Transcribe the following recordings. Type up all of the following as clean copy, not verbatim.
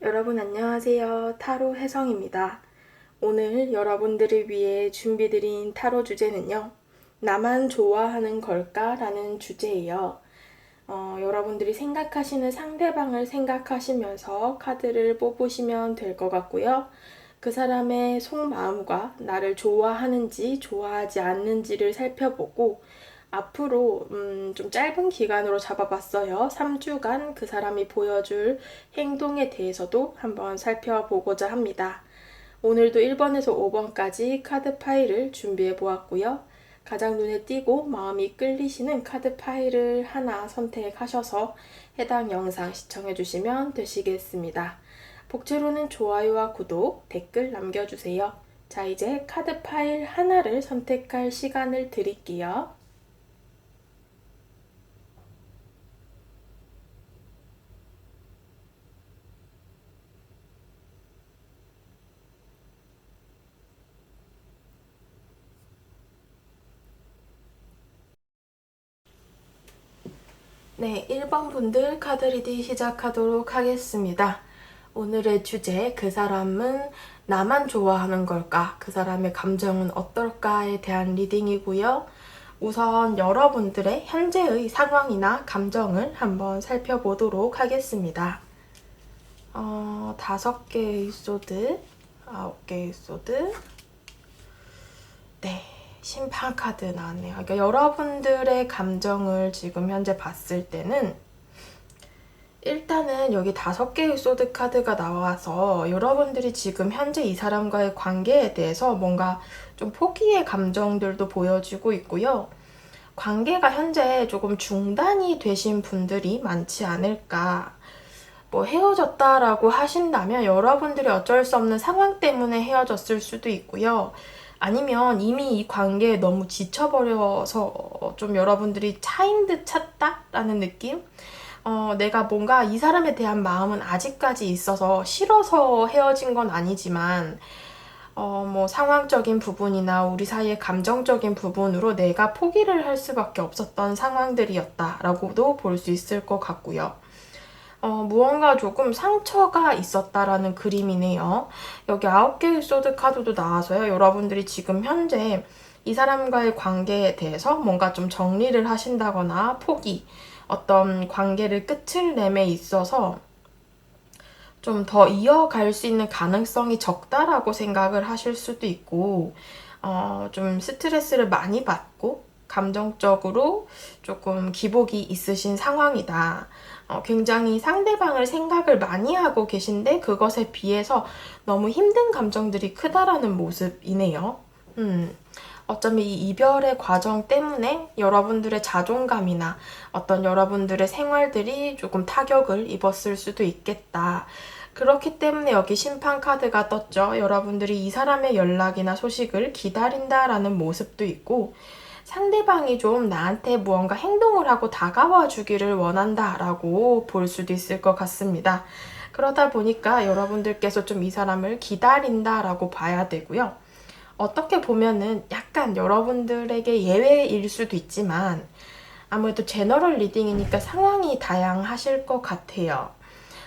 여러분 안녕하세요. 타로 혜성입니다. 오늘 여러분들을 위해 준비드린 타로 주제는요. 나만 좋아하는 걸까? 라는 주제예요. 여러분들이 생각하시는 상대방을 생각하시면서 카드를 뽑으시면 될 것 같고요. 그 사람의 속마음과 나를 좋아하는지 좋아하지 않는지를 살펴보고 앞으로 좀 짧은 기간으로 잡아봤어요. 3주간 그 사람이 보여줄 행동에 대해서도 한번 살펴보고자 합니다. 오늘도 1번에서 5번까지 카드 파일을 준비해 보았고요. 가장 눈에 띄고 마음이 끌리시는 카드 파일을 하나 선택하셔서 해당 영상 시청해 주시면 되시겠습니다. 복채로는 좋아요와 구독, 댓글 남겨주세요. 자, 이제 카드 파일 하나를 선택할 시간을 드릴게요. 네, 1번 분들 카드 리딩 시작하도록 하겠습니다. 오늘의 주제, 그 사람은 나만 좋아하는 걸까? 그 사람의 감정은 어떨까에 대한 리딩이고요. 우선 여러분들의 현재의 상황이나 감정을 한번 살펴보도록 하겠습니다. 5개의 소드, 9개의 소드, 네. 심판 카드 나왔네요. 그러니까 여러분들의 감정을 지금 현재 봤을 때는 일단은 여기 5개의 소드 카드가 나와서 여러분들이 지금 현재 이 사람과의 관계에 대해서 뭔가 좀 포기의 감정들도 보여지고 있고요. 관계가 현재 조금 중단이 되신 분들이 많지 않을까. 뭐 헤어졌다라고 하신다면 여러분들이 어쩔 수 없는 상황 때문에 헤어졌을 수도 있고요. 아니면 이미 이 관계에 너무 지쳐버려서 좀 여러분들이 차인 듯 찼다라는 느낌? 내가 뭔가 이 사람에 대한 마음은 아직까지 있어서 싫어서 헤어진 건 아니지만 뭐 상황적인 부분이나 우리 사이의 감정적인 부분으로 내가 포기를 할 수밖에 없었던 상황들이었다라고도 볼 수 있을 것 같고요. 무언가 조금 상처가 있었다라는 그림이네요. 여기 9개의 소드 카드도 나와서요. 여러분들이 지금 현재 이 사람과의 관계에 대해서 뭔가 좀 정리를 하신다거나 포기, 어떤 관계를 끝을 내에 있어서 좀 더 이어갈 수 있는 가능성이 적다라고 생각을 하실 수도 있고, 좀 스트레스를 많이 받고 감정적으로 조금 기복이 있으신 상황이다. 굉장히 상대방을 생각을 많이 하고 계신데 그것에 비해서 너무 힘든 감정들이 크다라는 모습이네요. 어쩌면 이 이별의 과정 때문에 여러분들의 자존감이나 어떤 여러분들의 생활들이 조금 타격을 입었을 수도 있겠다. 그렇기 때문에 여기 심판 카드가 떴죠. 여러분들이 이 사람의 연락이나 소식을 기다린다라는 모습도 있고 상대방이 좀 나한테 무언가 행동을 하고 다가와 주기를 원한다라고 볼 수도 있을 것 같습니다. 그러다 보니까 여러분들께서 좀 이 사람을 기다린다라고 봐야 되고요. 어떻게 보면은 약간 여러분들에게 예외일 수도 있지만 아무래도 제너럴 리딩이니까 상황이 다양하실 것 같아요.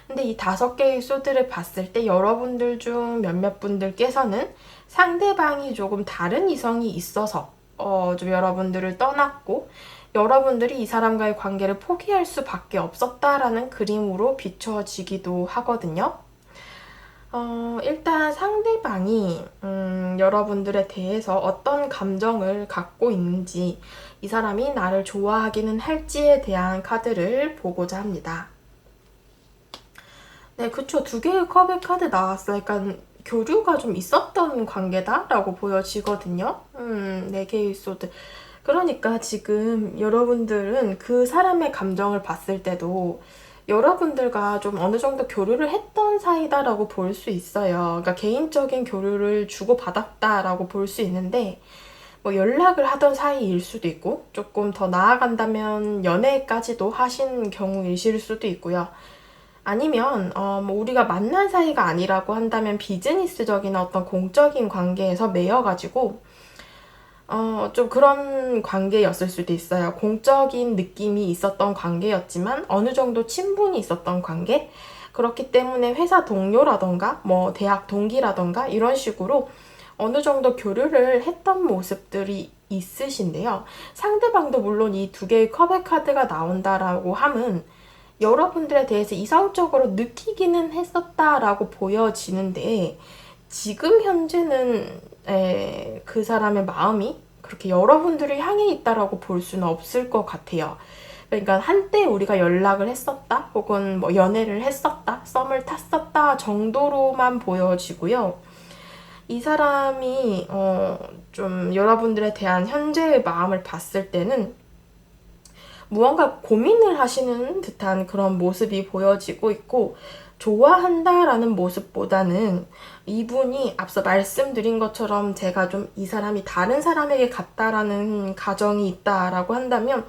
근데 이 5개의 소드를 봤을 때 여러분들 중 몇몇 분들께서는 상대방이 조금 다른 이성이 있어서 좀 여러분들을 떠났고 여러분들이 이 사람과의 관계를 포기할 수밖에 없었다라는 그림으로 비춰지기도 하거든요. 일단 상대방이 여러분들에 대해서 어떤 감정을 갖고 있는지 이 사람이 나를 좋아하기는 할지에 대한 카드를 보고자 합니다. 네, 그쵸. 2개의 컵의 카드 나왔어요. 그러니까 교류가 좀 있었던 관계다라고 보여지거든요. 4개의 소드. 그러니까 지금 여러분들은 그 사람의 감정을 봤을 때도 여러분들과 좀 어느 정도 교류를 했던 사이다라고 볼 수 있어요. 그러니까 개인적인 교류를 주고받았다라고 볼 수 있는데 뭐 연락을 하던 사이일 수도 있고 조금 더 나아간다면 연애까지도 하신 경우이실 수도 있고요. 아니면 뭐 우리가 만난 사이가 아니라고 한다면 비즈니스적인 어떤 공적인 관계에서 매여가지고 좀 그런 관계였을 수도 있어요. 공적인 느낌이 있었던 관계였지만 어느 정도 친분이 있었던 관계? 그렇기 때문에 회사 동료라던가 뭐 대학 동기라던가 이런 식으로 어느 정도 교류를 했던 모습들이 있으신데요. 상대방도 물론 이 두 개의 컵의 카드가 나온다라고 함은 여러분들에 대해서 이성적으로 느끼기는 했었다라고 보여지는데 지금 현재는 그 사람의 마음이 그렇게 여러분들을 향해 있다라고 볼 수는 없을 것 같아요. 그러니까 한때 우리가 연락을 했었다 혹은 뭐 연애를 했었다 썸을 탔었다 정도로만 보여지고요. 이 사람이 좀 여러분들에 대한 현재의 마음을 봤을 때는 무언가 고민을 하시는 듯한 그런 모습이 보여지고 있고 좋아한다라는 모습보다는 이분이 앞서 말씀드린 것처럼 제가 좀 이 사람이 다른 사람에게 갔다라는 가정이 있다라고 한다면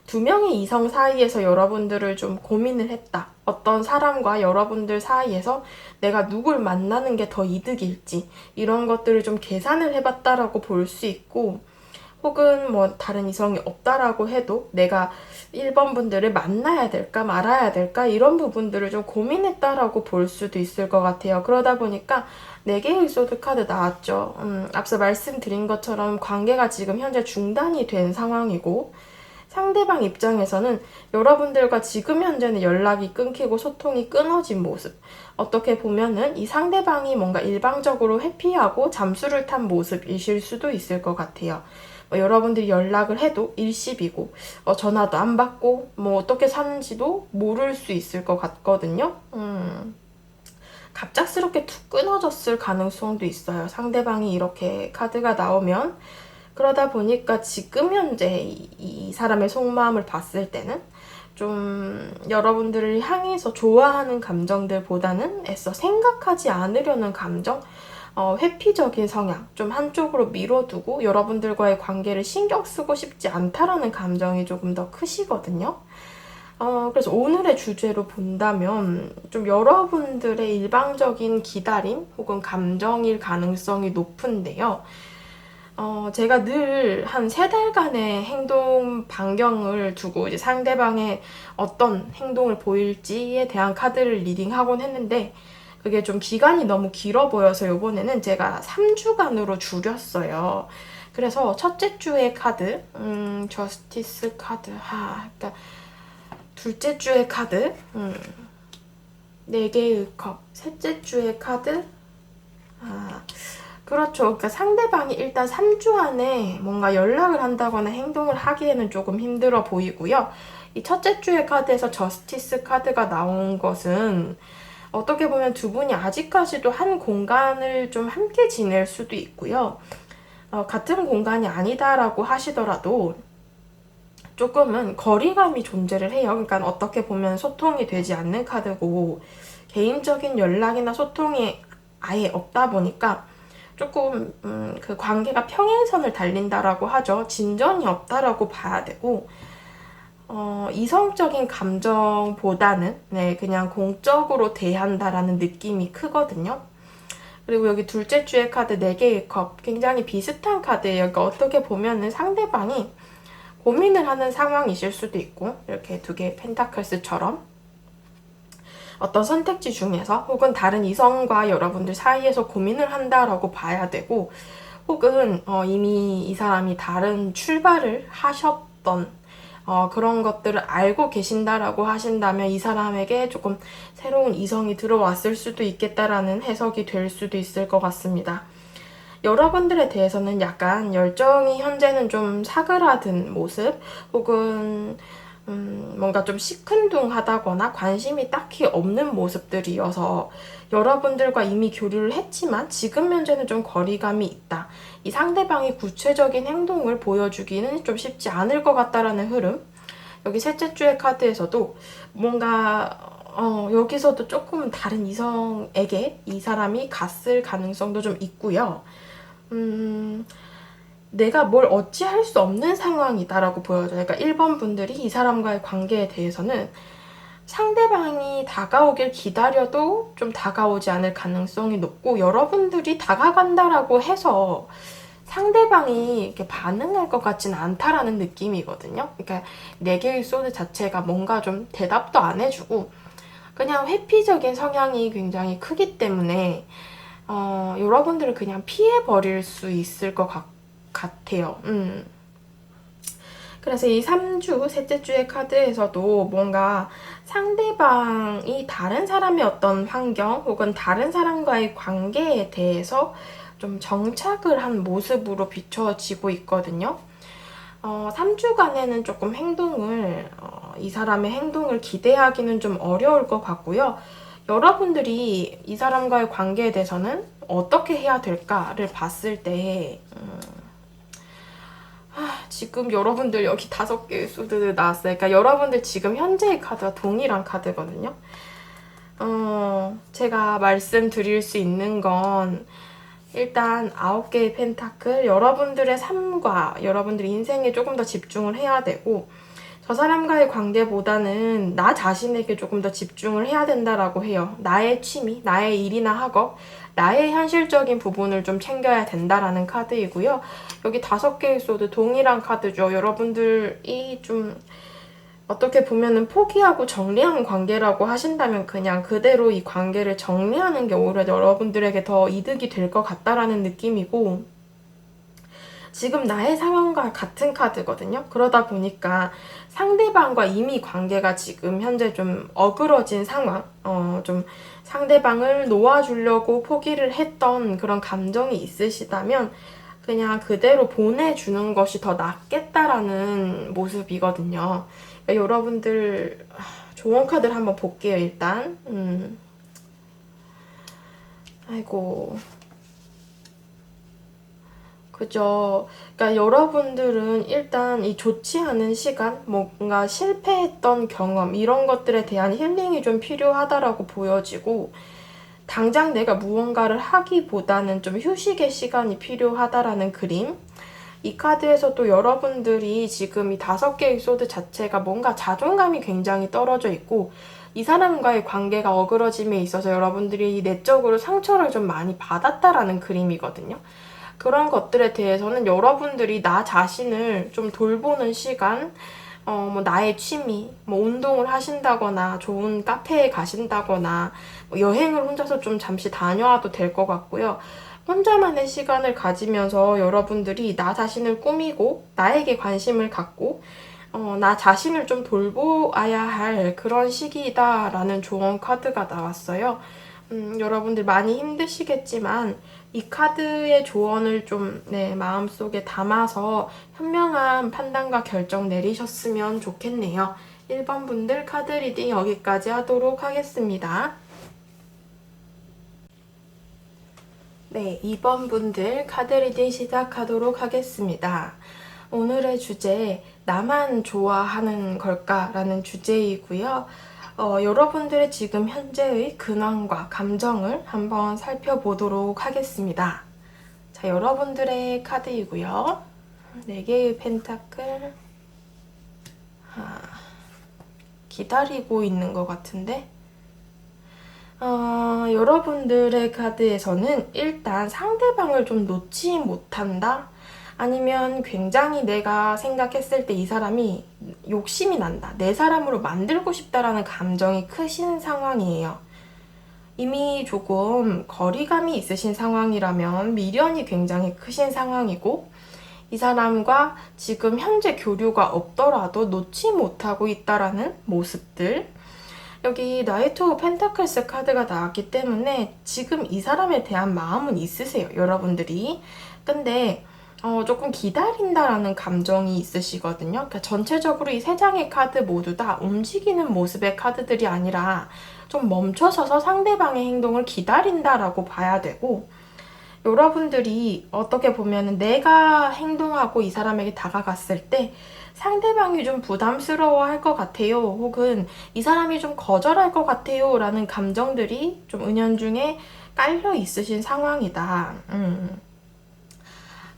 두 명의 이성 사이에서 여러분들을 좀 고민을 했다. 어떤 사람과 여러분들 사이에서 내가 누굴 만나는 게 더 이득일지 이런 것들을 좀 계산을 해봤다라고 볼 수 있고 혹은 뭐 다른 이성이 없다라고 해도 내가 1번 분들을 만나야 될까 말아야 될까 이런 부분들을 좀 고민했다라고 볼 수도 있을 것 같아요. 그러다 보니까 4개의 소드 카드 나왔죠. 앞서 말씀드린 것처럼 관계가 지금 현재 중단이 된 상황이고 상대방 입장에서는 여러분들과 지금 현재는 연락이 끊기고 소통이 끊어진 모습. 어떻게 보면은 이 상대방이 뭔가 일방적으로 회피하고 잠수를 탄 모습이실 수도 있을 것 같아요. 여러분들이 연락을 해도 일시비고 전화도 안 받고 뭐 어떻게 사는지도 모를 수 있을 것 같거든요. 갑작스럽게 툭 끊어졌을 가능성도 있어요. 상대방이 이렇게 카드가 나오면 그러다 보니까 지금 현재 이 사람의 속마음을 봤을 때는 좀 여러분들을 향해서 좋아하는 감정들보다는 애써 생각하지 않으려는 감정, 회피적인 성향, 좀 한쪽으로 밀어두고 여러분들과의 관계를 신경 쓰고 싶지 않다라는 감정이 조금 더 크시거든요. 그래서 오늘의 주제로 본다면 좀 여러분들의 일방적인 기다림 혹은 감정일 가능성이 높은데요. 제가 늘 한 3달간의 행동 반경을 두고 이제 상대방의 어떤 행동을 보일지에 대한 카드를 리딩하곤 했는데 그게 좀 기간이 너무 길어 보여서 이번에는 제가 3주간으로 줄였어요. 그래서 첫째 주의 카드, 저스티스 카드, 그러니까 둘째 주의 카드, 4개의 컵, 셋째 주의 카드, 그렇죠. 그러니까 상대방이 일단 3주 안에 뭔가 연락을 한다거나 행동을 하기에는 조금 힘들어 보이고요. 이 첫째 주의 카드에서 저스티스 카드가 나온 것은 어떻게 보면 두 분이 아직까지도 한 공간을 좀 함께 지낼 수도 있고요. 같은 공간이 아니다라고 하시더라도 조금은 거리감이 존재를 해요. 그러니까 어떻게 보면 소통이 되지 않는 카드고 개인적인 연락이나 소통이 아예 없다 보니까 조금 그 관계가 평행선을 달린다라고 하죠. 진전이 없다라고 봐야 되고 이성적인 감정보다는 그냥 공적으로 대한다라는 느낌이 크거든요. 그리고 여기 둘째 주의 카드 4개의 컵 굉장히 비슷한 카드예요. 그러니까 어떻게 보면은 상대방이 고민을 하는 상황이실 수도 있고 이렇게 2개의 펜타클스처럼 어떤 선택지 중에서 혹은 다른 이성과 여러분들 사이에서 고민을 한다라고 봐야 되고 혹은 이미 이 사람이 다른 출발을 하셨던 그런 것들을 알고 계신다라고 하신다면 이 사람에게 조금 새로운 이성이 들어왔을 수도 있겠다라는 해석이 될 수도 있을 것 같습니다. 여러분들에 대해서는 약간 열정이 현재는 좀 사그라든 모습 혹은 뭔가 좀 시큰둥하다거나 관심이 딱히 없는 모습들이어서 여러분들과 이미 교류를 했지만 지금 현재는 좀 거리감이 있다. 이 상대방이 구체적인 행동을 보여주기는 좀 쉽지 않을 것 같다라는 흐름. 여기 셋째 주의 카드에서도 뭔가 여기서도 조금 다른 이성에게 이 사람이 갔을 가능성도 좀 있고요. 내가 뭘 어찌할 수 없는 상황이다라고 보여져요. 그러니까 1번 분들이 이 사람과의 관계에 대해서는 상대방이 다가오길 기다려도 좀 다가오지 않을 가능성이 높고 여러분들이 다가간다라고 해서 상대방이 이렇게 반응할 것 같지는 않다라는 느낌이거든요. 그러니까 4개의 소드 자체가 뭔가 좀 대답도 안 해주고 그냥 회피적인 성향이 굉장히 크기 때문에 여러분들을 그냥 피해버릴 수 있을 것 같아요. 그래서 이 3주, 셋째 주의 카드에서도 뭔가 상대방이 다른 사람의 어떤 환경 혹은 다른 사람과의 관계에 대해서 좀 정착을 한 모습으로 비춰지고 있거든요. 3주간에는 조금 이 사람의 행동을 기대하기는 좀 어려울 것 같고요. 여러분들이 이 사람과의 관계에 대해서는 어떻게 해야 될까를 봤을 때, 지금 여러분들 여기 5개의 수드 나왔어요. 그러니까 여러분들 지금 현재의 카드와 동일한 카드거든요. 제가 말씀드릴 수 있는 건 일단 9개의 펜타클, 여러분들의 삶과 여러분들의 인생에 조금 더 집중을 해야 되고, 저 사람과의 관계보다는 나 자신에게 조금 더 집중을 해야 된다라고 해요. 나의 취미, 나의 일이나 학업, 나의 현실적인 부분을 좀 챙겨야 된다라는 카드이고요. 여기 5개의 소드 동일한 카드죠. 여러분들이 좀 어떻게 보면은 포기하고 정리한 관계라고 하신다면 그냥 그대로 이 관계를 정리하는 게 오히려 여러분들에게 더 이득이 될 것 같다라는 느낌이고, 지금 나의 상황과 같은 카드거든요. 그러다 보니까 상대방과 이미 관계가 지금 현재 좀 어그러진 상황, 좀 상대방을 놓아주려고 포기를 했던 그런 감정이 있으시다면 그냥 그대로 보내주는 것이 더 낫겠다라는 모습이거든요. 그러니까 여러분들 좋은 카드를 한번 볼게요. 일단 아이고, 그죠. 그러니까 여러분들은 일단 이 좋지 않은 시간, 뭔가 실패했던 경험, 이런 것들에 대한 힐링이 좀 필요하다라고 보여지고, 당장 내가 무언가를 하기보다는 좀 휴식의 시간이 필요하다라는 그림. 이 카드에서 또 여러분들이 지금 이 5개의 소드 자체가 뭔가 자존감이 굉장히 떨어져 있고, 이 사람과의 관계가 어그러짐에 있어서 여러분들이 내적으로 상처를 좀 많이 받았다라는 그림이거든요. 그런 것들에 대해서는 여러분들이 나 자신을 좀 돌보는 시간, 뭐 나의 취미, 뭐 운동을 하신다거나 좋은 카페에 가신다거나 뭐 여행을 혼자서 좀 잠시 다녀와도 될 것 같고요. 혼자만의 시간을 가지면서 여러분들이 나 자신을 꾸미고 나에게 관심을 갖고 나 자신을 좀 돌보아야 할 그런 시기다라는 조언 카드가 나왔어요. 여러분들 많이 힘드시겠지만 이 카드의 조언을 좀 마음속에 담아서 현명한 판단과 결정 내리셨으면 좋겠네요. 1번 분들 카드 리딩 여기까지 하도록 하겠습니다. 네, 2번 분들 카드 리딩 시작하도록 하겠습니다. 오늘의 주제, 나만 좋아하는 걸까? 라는 주제이고요. 여러분들의 지금 현재의 근황과 감정을 한번 살펴보도록 하겠습니다. 자, 여러분들의 카드이고요. 4개의 펜타클. 기다리고 있는 것 같은데? 여러분들의 카드에서는 일단 상대방을 좀 놓지 못한다? 아니면 굉장히 내가 생각했을 때 이 사람이 욕심이 난다. 내 사람으로 만들고 싶다라는 감정이 크신 상황이에요. 이미 조금 거리감이 있으신 상황이라면 미련이 굉장히 크신 상황이고, 이 사람과 지금 현재 교류가 없더라도 놓지 못하고 있다라는 모습들. 여기 나이트 오브 펜타클스 카드가 나왔기 때문에 지금 이 사람에 대한 마음은 있으세요, 여러분들이. 근데 조금 기다린다라는 감정이 있으시거든요. 그러니까 전체적으로 이 3장의 카드 모두 다 움직이는 모습의 카드들이 아니라 좀 멈춰서서 상대방의 행동을 기다린다라고 봐야 되고, 여러분들이 어떻게 보면 내가 행동하고 이 사람에게 다가갔을 때 상대방이 좀 부담스러워 할 것 같아요. 혹은 이 사람이 좀 거절할 것 같아요. 라는 감정들이 좀 은연중에 깔려 있으신 상황이다.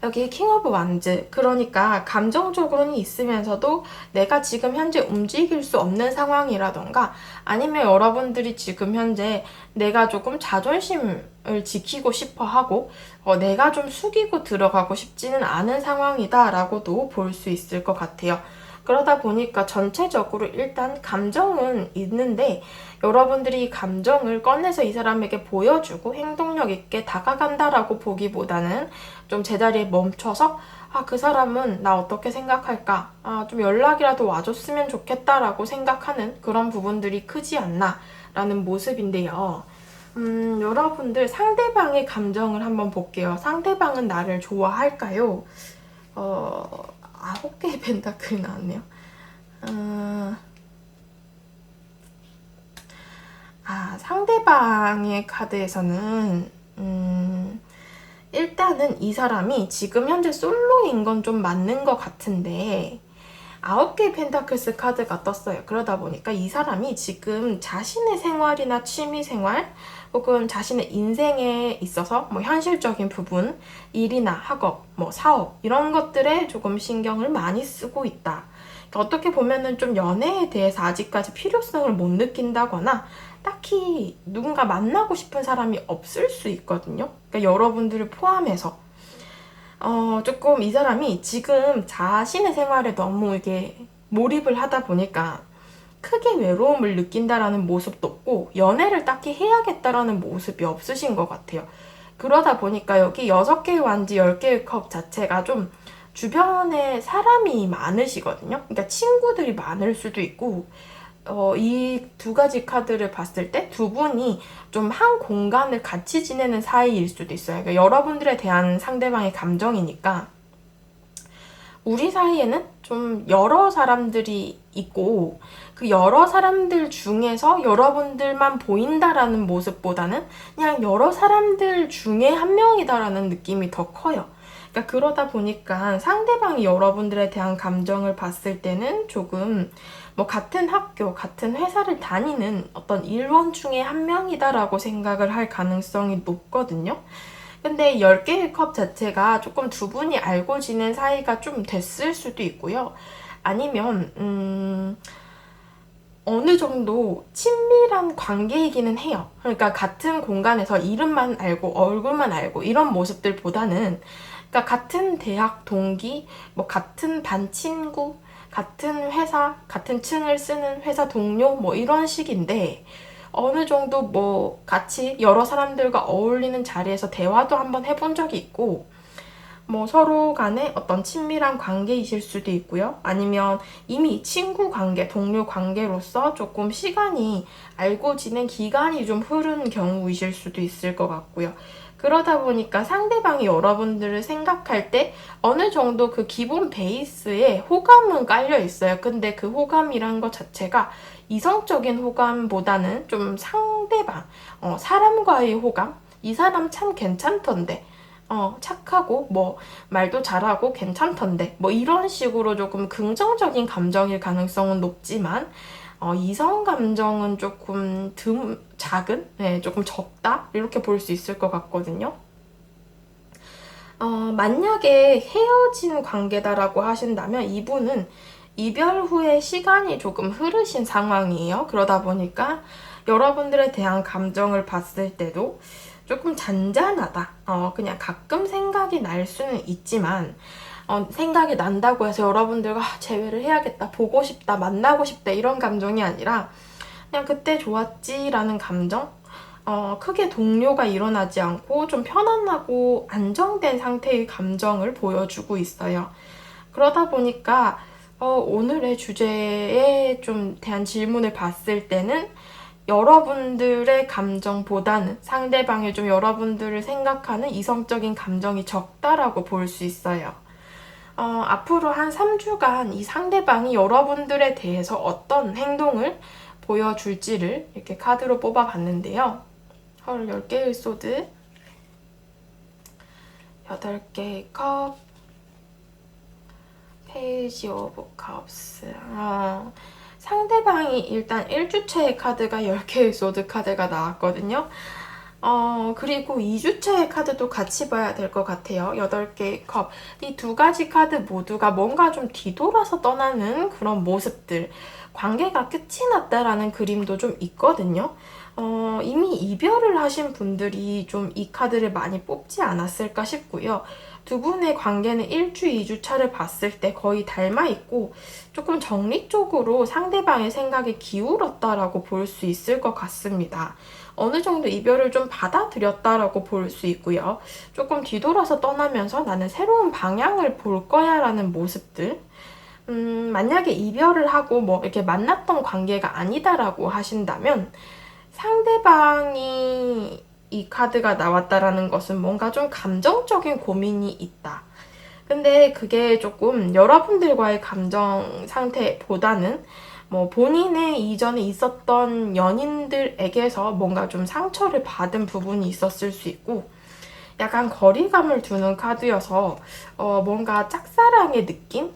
여기 킹 오브 완즈, 그러니까 감정적으로는 있으면서도 내가 지금 현재 움직일 수 없는 상황이라던가, 아니면 여러분들이 지금 현재 내가 조금 자존심을 지키고 싶어 하고 내가 좀 숙이고 들어가고 싶지는 않은 상황이다 라고도 볼 수 있을 것 같아요. 그러다 보니까 전체적으로 일단 감정은 있는데 여러분들이 감정을 꺼내서 이 사람에게 보여주고 행동력 있게 다가간다라고 보기보다는 좀 제자리에 멈춰서 그 사람은 나 어떻게 생각할까? 좀 연락이라도 와줬으면 좋겠다라고 생각하는 그런 부분들이 크지 않나 라는 모습인데요. 여러분들 상대방의 감정을 한번 볼게요. 상대방은 나를 좋아할까요? 9개의 펜타클 나왔네요. 상대방의 카드에서는 일단은 이 사람이 지금 현재 솔로인 건 좀 맞는 것 같은데 9개의 펜타클스 카드가 떴어요. 그러다 보니까 이 사람이 지금 자신의 생활이나 취미 생활 혹은 자신의 인생에 있어서 뭐 현실적인 부분, 일이나 학업, 뭐 사업 이런 것들에 조금 신경을 많이 쓰고 있다. 그러니까 어떻게 보면은 좀 연애에 대해서 아직까지 필요성을 못 느낀다거나 딱히 누군가 만나고 싶은 사람이 없을 수 있거든요. 그러니까 여러분들을 포함해서 조금 이 사람이 지금 자신의 생활에 너무 이게 몰입을 하다 보니까 크게 외로움을 느낀다라는 모습도 없고 연애를 딱히 해야겠다라는 모습이 없으신 것 같아요. 그러다 보니까 여기 6개의 완지 10개의 컵 자체가 좀 주변에 사람이 많으시거든요. 그러니까 친구들이 많을 수도 있고 이 두 가지 카드를 봤을 때 두 분이 좀 한 공간을 같이 지내는 사이일 수도 있어요. 그러니까 여러분들에 대한 상대방의 감정이니까 우리 사이에는 좀 여러 사람들이 있고 그 여러 사람들 중에서 여러분들만 보인다라는 모습보다는 그냥 여러 사람들 중에 한 명이다라는 느낌이 더 커요. 그러니까 그러다 보니까 상대방이 여러분들에 대한 감정을 봤을 때는 조금 뭐 같은 학교, 같은 회사를 다니는 어떤 일원 중에 한 명이다라고 생각을 할 가능성이 높거든요. 근데 10개의 컵 자체가 조금 두 분이 알고 지낸 사이가 좀 됐을 수도 있고요. 아니면 어느 정도 친밀한 관계이기는 해요. 그러니까 같은 공간에서 이름만 알고 얼굴만 알고 이런 모습들보다는 그러니까 같은 대학 동기, 뭐 같은 반 친구, 같은 회사, 같은 층을 쓰는 회사 동료 뭐 이런 식인데 어느 정도 뭐 같이 여러 사람들과 어울리는 자리에서 대화도 한번 해본 적이 있고 뭐 서로 간에 어떤 친밀한 관계이실 수도 있고요. 아니면 이미 친구 관계, 동료 관계로서 조금 시간이 알고 지낸 기간이 좀 흐른 경우이실 수도 있을 것 같고요. 그러다 보니까 상대방이 여러분들을 생각할 때 어느 정도 그 기본 베이스에 호감은 깔려 있어요. 근데 그 호감이란 것 자체가 이성적인 호감보다는 좀 상대방, 사람과의 호감? 이 사람 참 괜찮던데. 착하고, 뭐, 말도 잘하고 괜찮던데. 뭐, 이런 식으로 조금 긍정적인 감정일 가능성은 높지만, 이성 감정은 조금 작은? 네, 조금 적다? 이렇게 볼 수 있을 것 같거든요. 만약에 헤어진 관계다라고 하신다면 이분은 이별 후에 시간이 조금 흐르신 상황이에요. 그러다 보니까 여러분들에 대한 감정을 봤을 때도 조금 잔잔하다. 그냥 가끔 생각이 날 수는 있지만 생각이 난다고 해서 여러분들과 재회를 해야겠다, 보고 싶다, 만나고 싶다 이런 감정이 아니라 그냥 그때 좋았지라는 감정? 크게 동요가 일어나지 않고 좀 편안하고 안정된 상태의 감정을 보여주고 있어요. 그러다 보니까 오늘의 주제에 좀 대한 질문을 봤을 때는 여러분들의 감정보다는 상대방이 좀 여러분들을 생각하는 이성적인 감정이 적다라고 볼 수 있어요. 앞으로 한 3주간 이 상대방이 여러분들에 대해서 어떤 행동을 보여줄지를 이렇게 카드로 뽑아봤는데요. 헐, 10개의 소드, 8개의 컵, 페이지 오브 컵스. 상대방이 일단 1주차의 카드가 10개의 소드 카드가 나왔거든요. 그리고 2주차의 카드도 같이 봐야 될 것 같아요. 8개의 컵. 이 두 가지 카드 모두가 뭔가 좀 뒤돌아서 떠나는 그런 모습들. 관계가 끝이 났다라는 그림도 좀 있거든요. 이미 이별을 하신 분들이 좀 이 카드를 많이 뽑지 않았을까 싶고요. 두 분의 관계는 1주, 2주 차를 봤을 때 거의 닮아있고 조금 정리적으로 상대방의 생각에 기울었다라고 볼 수 있을 것 같습니다. 어느 정도 이별을 좀 받아들였다라고 볼 수 있고요. 조금 뒤돌아서 떠나면서 나는 새로운 방향을 볼 거야 라는 모습들. 만약에 이별을 하고 뭐 이렇게 만났던 관계가 아니다라고 하신다면 상대방이 이 카드가 나왔다라는 것은 뭔가 좀 감정적인 고민이 있다. 근데 그게 조금 여러분들과의 감정 상태보다는 뭐 본인의 이전에 있었던 연인들에게서 뭔가 좀 상처를 받은 부분이 있었을 수 있고 약간 거리감을 두는 카드여서 뭔가 짝사랑의 느낌?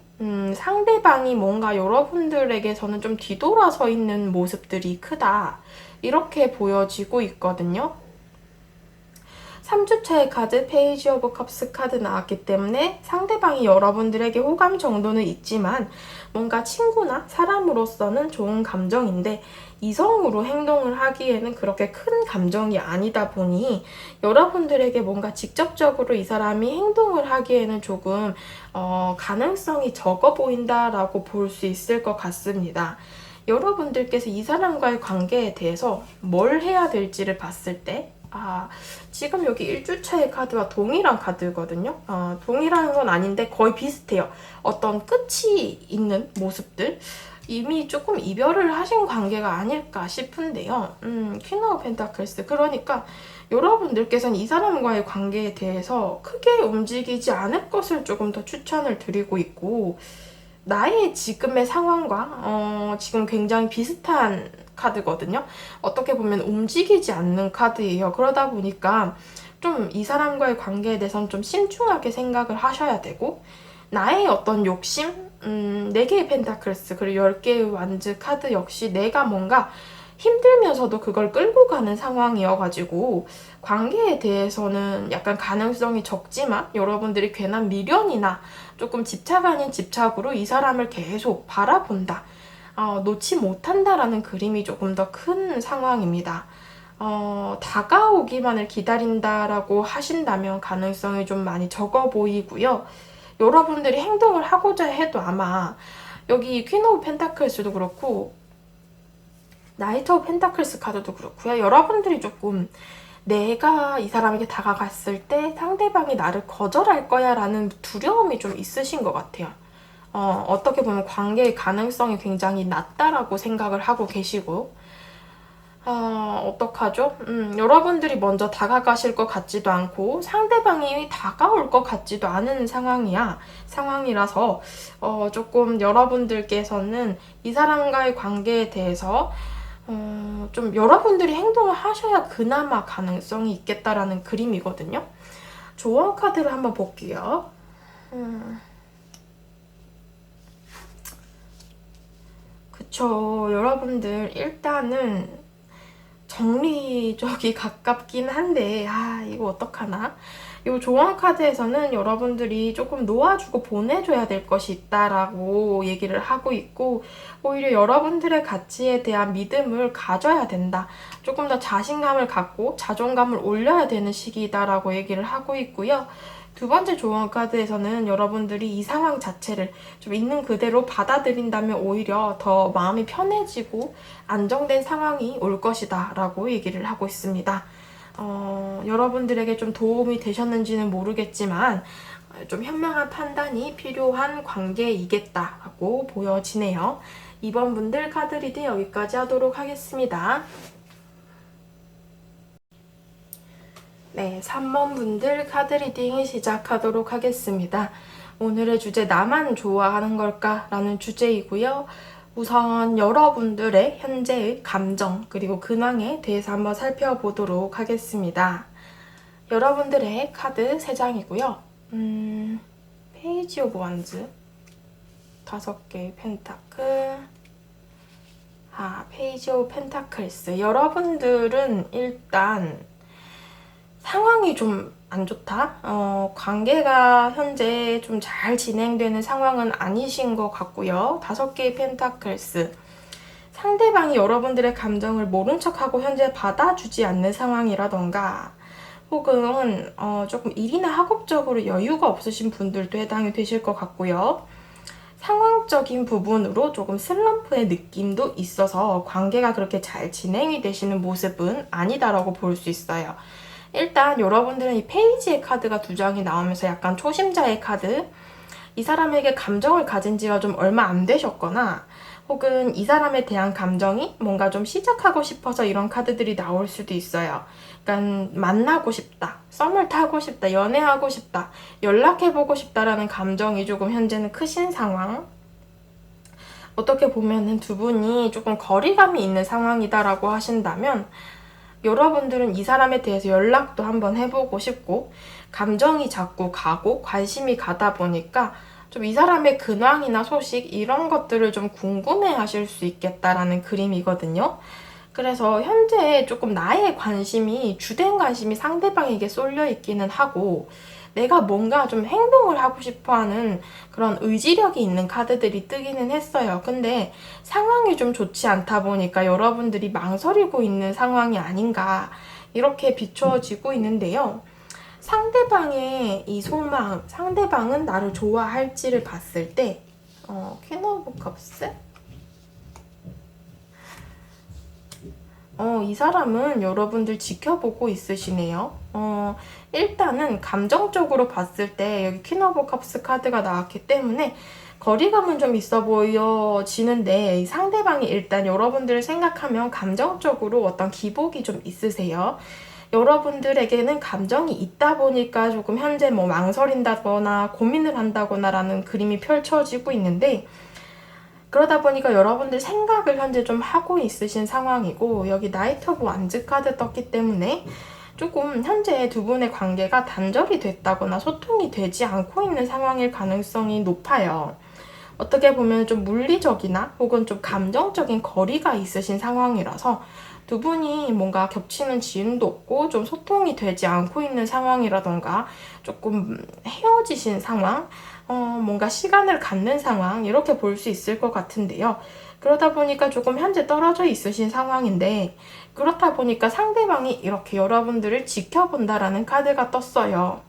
상대방이 뭔가 여러분들에게서는 좀 뒤돌아서 있는 모습들이 크다. 이렇게 보여지고 있거든요. 3주차의 카드 페이지 오브 컵스 카드 나왔기 때문에 상대방이 여러분들에게 호감 정도는 있지만 뭔가 친구나 사람으로서는 좋은 감정인데 이성으로 행동을 하기에는 그렇게 큰 감정이 아니다 보니 여러분들에게 뭔가 직접적으로 이 사람이 행동을 하기에는 조금 가능성이 적어 보인다라고 볼 수 있을 것 같습니다. 여러분들께서 이 사람과의 관계에 대해서 뭘 해야 될지를 봤을 때 지금 여기 1주차의 카드와 동일한 카드거든요. 동일한 건 아닌데 거의 비슷해요. 어떤 끝이 있는 모습들. 이미 조금 이별을 하신 관계가 아닐까 싶은데요. 퀸 오브 펜타클스. 그러니까 여러분들께서는 이 사람과의 관계에 대해서 크게 움직이지 않을 것을 조금 더 추천을 드리고 있고 나의 지금의 상황과 지금 굉장히 비슷한 카드거든요. 어떻게 보면 움직이지 않는 카드예요. 그러다 보니까 좀 이 사람과의 관계에 대해서는 좀 신중하게 생각을 하셔야 되고 나의 어떤 욕심, 4개의 펜타클스 그리고 10개의 완즈 카드 역시 내가 뭔가 힘들면서도 그걸 끌고 가는 상황이어가지고 관계에 대해서는 약간 가능성이 적지만 여러분들이 괜한 미련이나 조금 집착 아닌 집착으로 이 사람을 계속 바라본다. 놓지 못한다라는 그림이 조금 더 큰 상황입니다. 다가오기만을 기다린다라고 하신다면 가능성이 좀 많이 적어 보이고요. 여러분들이 행동을 하고자 해도 아마 여기 퀸 오브 펜타클스도 그렇고 나이트 오브 펜타클스 카드도 그렇고요. 여러분들이 조금 내가 이 사람에게 다가갔을 때 상대방이 나를 거절할 거야 라는 두려움이 좀 있으신 것 같아요. 어떻게 보면 관계의 가능성이 굉장히 낮다라고 생각을 하고 계시고 어떡하죠? 여러분들이 먼저 다가가실 것 같지도 않고 상대방이 다가올 것 같지도 않은 상황이라서 조금 여러분들께서는 이 사람과의 관계에 대해서 좀 여러분들이 행동을 하셔야 그나마 가능성이 있겠다라는 그림이거든요. 조언 카드를 한번 볼게요. 그쵸. 여러분들 일단은 정리적이 가깝긴 한데 이거 어떡하나? 이 조언 카드에서는 여러분들이 조금 놓아주고 보내줘야 될 것이 있다라고 얘기를 하고 있고 오히려 여러분들의 가치에 대한 믿음을 가져야 된다. 조금 더 자신감을 갖고 자존감을 올려야 되는 시기다라고 얘기를 하고 있고요. 두 번째 조언 카드에서는 여러분들이 이 상황 자체를 좀 있는 그대로 받아들인다면 오히려 더 마음이 편해지고 안정된 상황이 올 것이다 라고 얘기를 하고 있습니다. 여러분들에게 좀 도움이 되셨는지는 모르겠지만 좀 현명한 판단이 필요한 관계이겠다라고 보여지네요. 2번 분들 카드 리딩 여기까지 하도록 하겠습니다. 네, 3번 분들 카드 리딩 시작하도록 하겠습니다. 오늘의 주제 나만 좋아하는 걸까? 라는 주제이고요. 우선 여러분들의 현재의 감정 그리고 근황에 대해서 한번 살펴보도록 하겠습니다. 여러분들의 카드 3장이고요. 페이지 오브 원즈 5개의 펜타클 페이지 오브 펜타클스. 여러분들은 일단 상황이 좀 안 좋다? 관계가 현재 좀 잘 진행되는 상황은 아니신 것 같고요. 5개의 펜타클스. 상대방이 여러분들의 감정을 모른 척하고 현재 받아주지 않는 상황이라던가 혹은 조금 일이나 학업적으로 여유가 없으신 분들도 해당이 되실 것 같고요. 상황적인 부분으로 조금 슬럼프의 느낌도 있어서 관계가 그렇게 잘 진행이 되시는 모습은 아니다라고 볼 수 있어요. 일단 여러분들은 이 페이지의 카드가 2장이 나오면서 약간 초심자의 카드, 이 사람에게 감정을 가진 지가 좀 얼마 안 되셨거나 혹은 이 사람에 대한 감정이 뭔가 좀 시작하고 싶어서 이런 카드들이 나올 수도 있어요. 그러니까 만나고 싶다, 썸을 타고 싶다, 연애하고 싶다, 연락해보고 싶다라는 감정이 조금 현재는 크신 상황. 어떻게 보면은 두 분이 조금 거리감이 있는 상황이다라고 하신다면 여러분들은 이 사람에 대해서 연락도 한번 해보고 싶고 감정이 자꾸 가고 관심이 가다 보니까 좀 이 사람의 근황이나 소식 이런 것들을 좀 궁금해 하실 수 있겠다라는 그림이거든요. 그래서 현재 조금 나의 관심이 주된 관심이 상대방에게 쏠려 있기는 하고 내가 뭔가 좀 행동을 하고 싶어 하는 그런 의지력이 있는 카드들이 뜨기는 했어요. 근데 상황이 좀 좋지 않다 보니까 여러분들이 망설이고 있는 상황이 아닌가 이렇게 비춰지고 있는데요. 상대방의 이 속마음, 상대방은 나를 좋아할지를 봤을 때 퀸 오브 컵스? 이 사람은 여러분들 지켜보고 있으시네요. 일단은 감정적으로 봤을 때 여기 퀸 오브 컵스 카드가 나왔기 때문에 거리감은 좀 있어 보여지는데 이 상대방이 일단 여러분들을 생각하면 감정적으로 어떤 기복이 좀 있으세요. 여러분들에게는 감정이 있다 보니까 조금 현재 뭐 망설인다거나 고민을 한다거나 라는 그림이 펼쳐지고 있는데 그러다 보니까 여러분들 생각을 현재 좀 하고 있으신 상황이고 여기 나이트 오브 완즈 카드 떴기 때문에 조금 현재 두 분의 관계가 단절이 됐다거나 소통이 되지 않고 있는 상황일 가능성이 높아요. 어떻게 보면 좀 물리적이나 혹은 좀 감정적인 거리가 있으신 상황이라서 두 분이 뭔가 겹치는 지음도 없고 좀 소통이 되지 않고 있는 상황이라던가 조금 헤어지신 상황, 뭔가 시간을 갖는 상황 이렇게 볼 수 있을 것 같은데요. 그러다 보니까 조금 현재 떨어져 있으신 상황인데 그렇다 보니까 상대방이 이렇게 여러분들을 지켜본다라는 카드가 떴어요.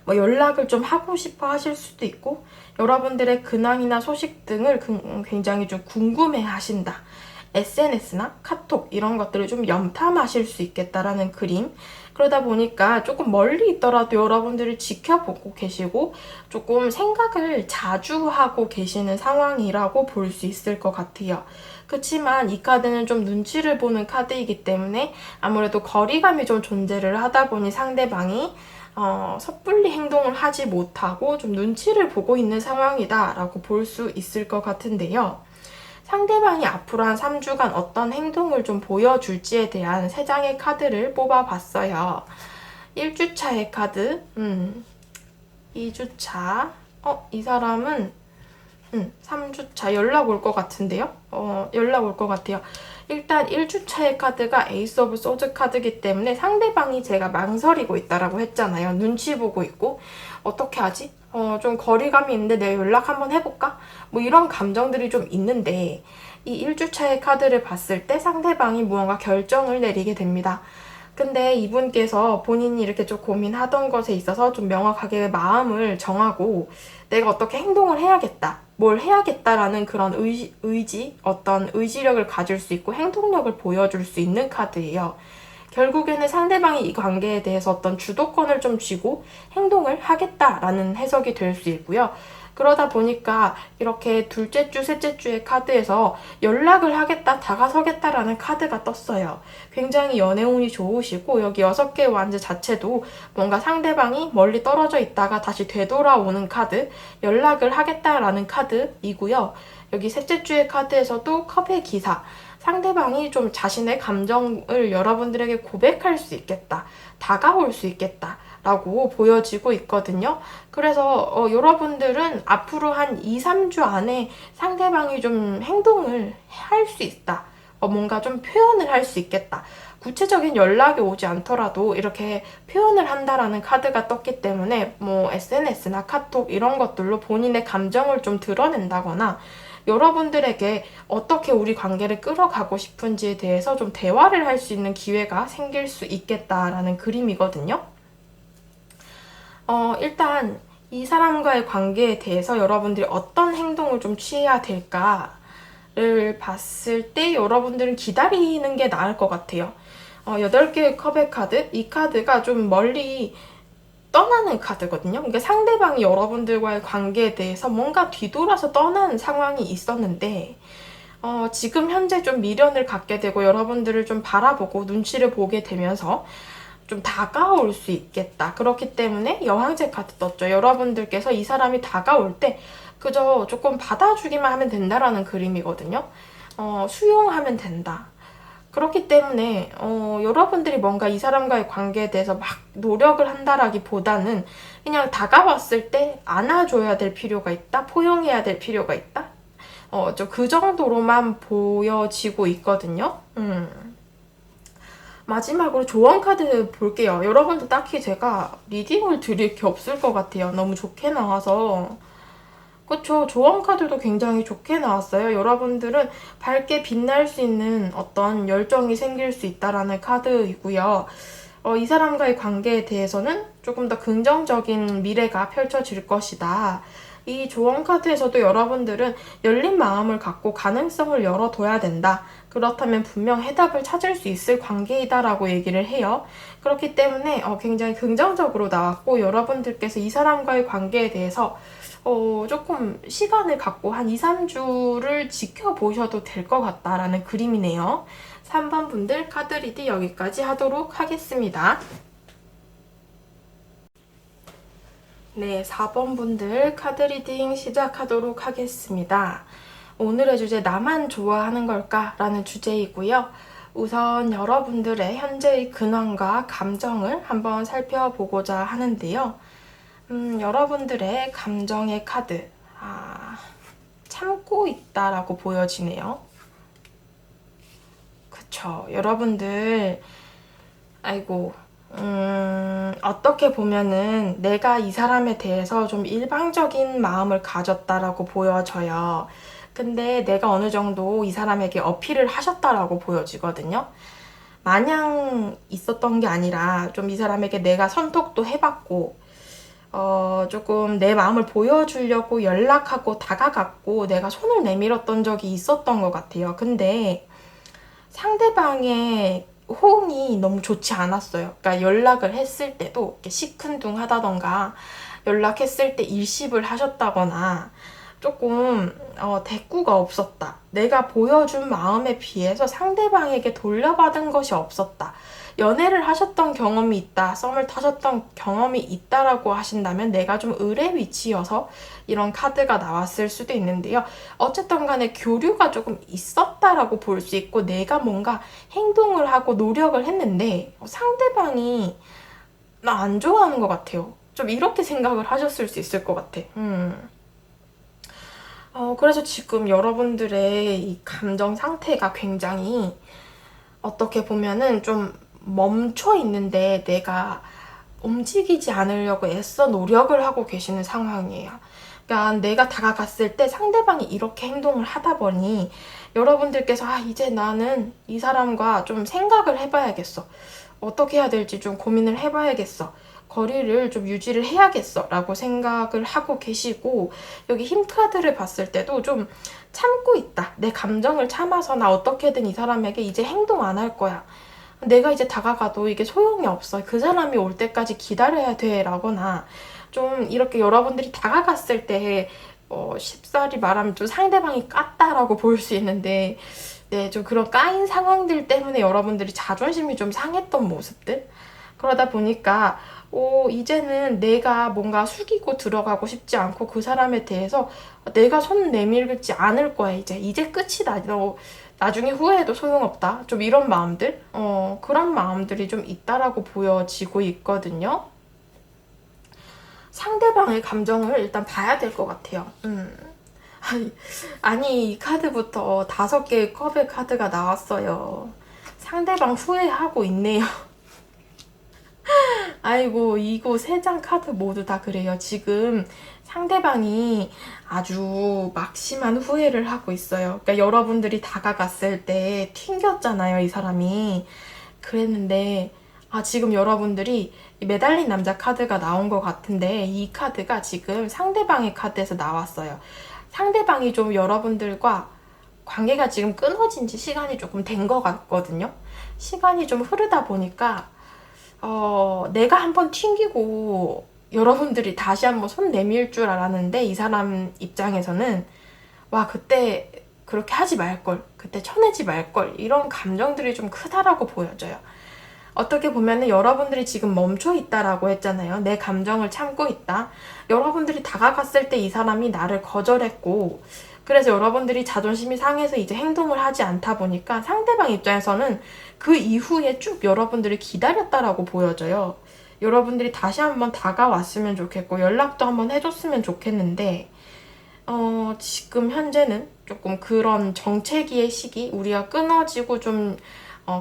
뭐 연락을 좀 하고 싶어 하실 수도 있고 여러분들의 근황이나 소식 등을 굉장히 좀 궁금해 하신다. SNS나 카톡 이런 것들을 좀 염탐하실 수 있겠다라는 그림. 그러다 보니까 조금 멀리 있더라도 여러분들을 지켜보고 계시고 조금 생각을 자주 하고 계시는 상황이라고 볼 수 있을 것 같아요. 그렇지만 이 카드는 좀 눈치를 보는 카드이기 때문에 아무래도 거리감이 좀 존재를 하다 보니 상대방이 섣불리 행동을 하지 못하고 좀 눈치를 보고 있는 상황이다 라고 볼 수 있을 것 같은데요. 상대방이 앞으로 한 3주간 어떤 행동을 좀 보여줄지에 대한 3장의 카드를 뽑아봤어요. 1주차의 카드, 2주차, 이 사람은 3주차 연락 올 것 같은데요? 연락 올 것 같아요. 일단 1주차의 카드가 에이스 오브 소드 카드이기 때문에 상대방이 제가 망설이고 있다라고 했잖아요. 눈치 보고 있고 어떻게 하지? 좀 거리감이 있는데 내가 연락 한번 해볼까? 뭐 이런 감정들이 좀 있는데 이 1주차의 카드를 봤을 때 상대방이 무언가 결정을 내리게 됩니다. 근데 이분께서 본인이 이렇게 좀 고민하던 것에 있어서 좀 명확하게 마음을 정하고 내가 어떻게 행동을 해야겠다, 뭘 해야겠다라는 그런 의지, 어떤 의지력을 가질 수 있고 행동력을 보여줄 수 있는 카드예요. 결국에는 상대방이 이 관계에 대해서 어떤 주도권을 좀 쥐고 행동을 하겠다라는 해석이 될 수 있고요. 그러다 보니까 이렇게 둘째 주, 셋째 주의 카드에서 연락을 하겠다, 다가서겠다라는 카드가 떴어요. 굉장히 연애운이 좋으시고 여기 6개의 완즈 자체도 뭔가 상대방이 멀리 떨어져 있다가 다시 되돌아오는 카드, 연락을 하겠다라는 카드이고요. 여기 셋째 주의 카드에서도 컵의 기사, 상대방이 좀 자신의 감정을 여러분들에게 고백할 수 있겠다, 다가올 수 있겠다 라고 보여지고 있거든요. 그래서 여러분들은 앞으로 한 2, 3주 안에 상대방이 좀 행동을 할 수 있다, 뭔가 좀 표현을 할 수 있겠다, 구체적인 연락이 오지 않더라도 이렇게 표현을 한다라는 카드가 떴기 때문에 뭐 SNS나 카톡 이런 것들로 본인의 감정을 좀 드러낸다거나 여러분들에게 어떻게 우리 관계를 끌어가고 싶은지에 대해서 좀 대화를 할 수 있는 기회가 생길 수 있겠다라는 그림이거든요. 일단 이 사람과의 관계에 대해서 여러분들이 어떤 행동을 좀 취해야 될까를 봤을 때 여러분들은 기다리는 게 나을 것 같아요. 8개의 컵의 카드, 이 카드가 좀 멀리 떠나는 카드거든요. 그러니까 상대방이 여러분들과의 관계에 대해서 뭔가 뒤돌아서 떠나는 상황이 있었는데 지금 현재 좀 미련을 갖게 되고 여러분들을 좀 바라보고 눈치를 보게 되면서 좀 다가올 수 있겠다. 그렇기 때문에 여왕제 카드 떴죠. 여러분들께서 이 사람이 다가올 때 그저 조금 받아주기만 하면 된다라는 그림이거든요. 수용하면 된다. 그렇기 때문에 여러분들이 뭔가 이 사람과의 관계에 대해서 막 노력을 한다라기보다는 그냥 다가왔을 때 안아줘야 될 필요가 있다, 포용해야 될 필요가 있다. 좀 그 정도로만 보여지고 있거든요. 마지막으로 조언 카드 볼게요. 여러분도 딱히 제가 리딩을 드릴 게 없을 것 같아요. 너무 좋게 나와서. 그쵸. 조언 카드도 굉장히 좋게 나왔어요. 여러분들은 밝게 빛날 수 있는 어떤 열정이 생길 수 있다라는 카드이고요. 이 사람과의 관계에 대해서는 조금 더 긍정적인 미래가 펼쳐질 것이다. 이 조언 카드에서도 여러분들은 열린 마음을 갖고 가능성을 열어둬야 된다. 그렇다면 분명 해답을 찾을 수 있을 관계이다라고 얘기를 해요. 그렇기 때문에 굉장히 긍정적으로 나왔고 여러분들께서 이 사람과의 관계에 대해서 조금 시간을 갖고 한 2, 3주를 지켜보셔도 될 것 같다라는 그림이네요. 3번 분들 카드 리딩 여기까지 하도록 하겠습니다. 네, 4번 분들 카드 리딩 시작하도록 하겠습니다. 오늘의 주제 나만 좋아하는 걸까? 라는 주제이고요. 우선 여러분들의 현재의 근황과 감정을 한번 살펴보고자 하는데요. 여러분들의 감정의 카드 참고 있다라고 보여지네요. 그쵸. 여러분들 아이고 어떻게 보면은 내가 이 사람에 대해서 좀 일방적인 마음을 가졌다라고 보여져요. 근데 내가 어느 정도 이 사람에게 어필을 하셨다라고 보여지거든요. 마냥 있었던 게 아니라 좀 이 사람에게 내가 선톡도 해봤고 조금 내 마음을 보여주려고 연락하고 다가갔고 내가 손을 내밀었던 적이 있었던 것 같아요. 근데 상대방의 호응이 너무 좋지 않았어요. 그러니까 연락을 했을 때도 이렇게 시큰둥하다던가 연락했을 때 일십을 하셨다거나 조금 대꾸가 없었다. 내가 보여준 마음에 비해서 상대방에게 돌려받은 것이 없었다. 연애를 하셨던 경험이 있다, 썸을 타셨던 경험이 있다라고 하신다면 내가 좀 을의 위치여서 이런 카드가 나왔을 수도 있는데요. 어쨌든 간에 교류가 조금 있었다라고 볼 수 있고 내가 뭔가 행동을 하고 노력을 했는데 상대방이 나 안 좋아하는 것 같아요. 좀 이렇게 생각을 하셨을 수 있을 것 같아. 그래서 지금 여러분들의 이 감정 상태가 굉장히 어떻게 보면은 좀 멈춰 있는데 내가 움직이지 않으려고 애써 노력을 하고 계시는 상황이에요. 그러니까 내가 다가갔을 때 상대방이 이렇게 행동을 하다 보니 여러분들께서 이제 나는 이 사람과 좀 생각을 해봐야겠어. 어떻게 해야 될지 좀 고민을 해봐야겠어. 거리를 좀 유지를 해야겠어 라고 생각을 하고 계시고 여기 힘 카드를 봤을 때도 좀 참고 있다. 내 감정을 참아서 나 어떻게든 이 사람에게 이제 행동 안 할 거야. 내가 이제 다가가도 이게 소용이 없어. 그 사람이 올 때까지 기다려야 돼 라거나 좀 이렇게 여러분들이 다가갔을 때 쉽사리 말하면 좀 상대방이 깠다라고 볼 수 있는데 네, 좀 그런 까인 상황들 때문에 여러분들이 자존심이 좀 상했던 모습들 그러다 보니까 이제는 내가 뭔가 숙이고 들어가고 싶지 않고 그 사람에 대해서 내가 손 내밀지 않을 거야. 이제 끝이다. 너 나중에 후회해도 소용없다. 좀 이런 마음들 그런 마음들이 좀 있다라고 보여지고 있거든요. 상대방의 감정을 일단 봐야 될 것 같아요. 아니 이 카드부터 5개의 컵의 카드가 나왔어요. 상대방 후회하고 있네요. 아이고, 이거 세 장 카드 모두 다 그래요. 지금 상대방이 아주 막심한 후회를 하고 있어요. 그러니까 여러분들이 다가갔을 때 튕겼잖아요, 이 사람이. 그랬는데, 지금 여러분들이 매달린 남자 카드가 나온 것 같은데, 이 카드가 지금 상대방의 카드에서 나왔어요. 상대방이 좀 여러분들과 관계가 지금 끊어진 지 시간이 조금 된 것 같거든요. 시간이 좀 흐르다 보니까 내가 한번 튕기고 여러분들이 다시 한번 손 내밀 줄 알았는데 이 사람 입장에서는 와, 그때 그렇게 하지 말걸, 그때 쳐내지 말걸, 이런 감정들이 좀 크다라고 보여져요. 어떻게 보면은 여러분들이 지금 멈춰 있다라고 했잖아요. 내 감정을 참고 있다. 여러분들이 다가갔을 때 이 사람이 나를 거절했고, 그래서 여러분들이 자존심이 상해서 이제 행동을 하지 않다 보니까 상대방 입장에서는 그 이후에 쭉 여러분들이 기다렸다라고 보여져요. 여러분들이 다시 한번 다가왔으면 좋겠고 연락도 한번 해줬으면 좋겠는데 지금 현재는 조금 그런 정체기의 시기, 우리가 끊어지고 좀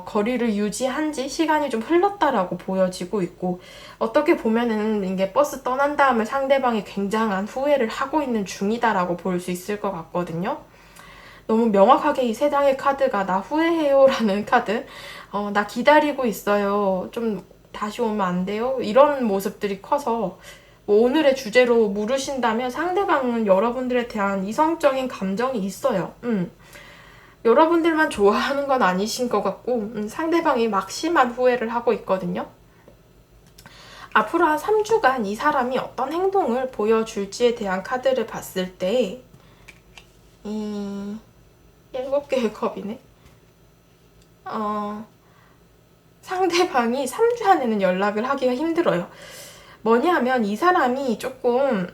거리를 유지한 지 시간이 좀 흘렀다라고 보여지고 있고, 어떻게 보면은 이게 버스 떠난 다음에 상대방이 굉장한 후회를 하고 있는 중이다라고 볼 수 있을 것 같거든요. 너무 명확하게 이 세 장의 카드가 나 후회해요 라는 카드, 나 기다리고 있어요, 좀 다시 오면 안 돼요, 이런 모습들이 커서 뭐 오늘의 주제로 물으신다면 상대방은 여러분들에 대한 이성적인 감정이 있어요. 여러분들만 좋아하는 건 아니신 것 같고 상대방이 막심한 후회를 하고 있거든요. 앞으로 한 3주간 이 사람이 어떤 행동을 보여줄지에 대한 카드를 봤을 때 7개의 컵이네. 상대방이 3주 안에는 연락을 하기가 힘들어요. 뭐냐면 이 사람이 조금